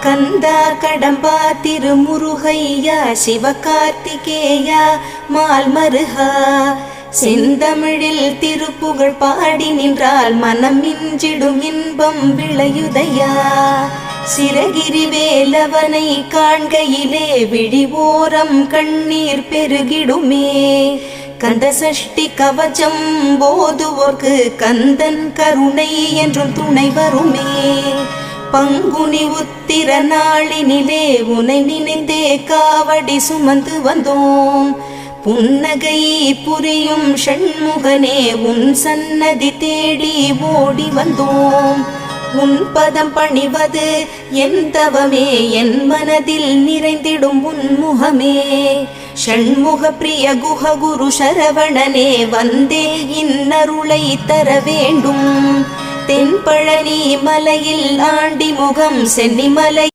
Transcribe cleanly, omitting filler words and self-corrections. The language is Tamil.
கந்தா கடம்பா திருமுருகையா சிவகார்த்திகேயா மால்மருகா செந்தமிழில் திருப்புகழ் பாடி நின்றால் மனம் மிஞ்சிடும் இன்பம் விளையுதையா. சிரகிரி வேலவனை காண்கையிலே விழிவோரம் கண்ணீர் பெருகிடுமே. கந்த சஷ்டி கவச்சம் போதுவோர்க்கு கந்தன் கருணை என்றும் துணை வருமே. பங்குனி உத்திர நாளினிலே உனை நினைந்தே காவடி சுமந்து வந்தோம். புன்னகை புரியும் ஷண்முகனே உன் சன்னதி தேடி ஓடி வந்தோம். உன் பதம் பணிவது என் தவமே, என் மனதில் நிறைந்திடும் உன் முகமே. ஷண்முக பிரிய குஹ குரு சரவணனே வந்தே இன்னருளை தர வேண்டும். தென்பழனி மலையில் ஆண்டி முகம் சென்னிமலை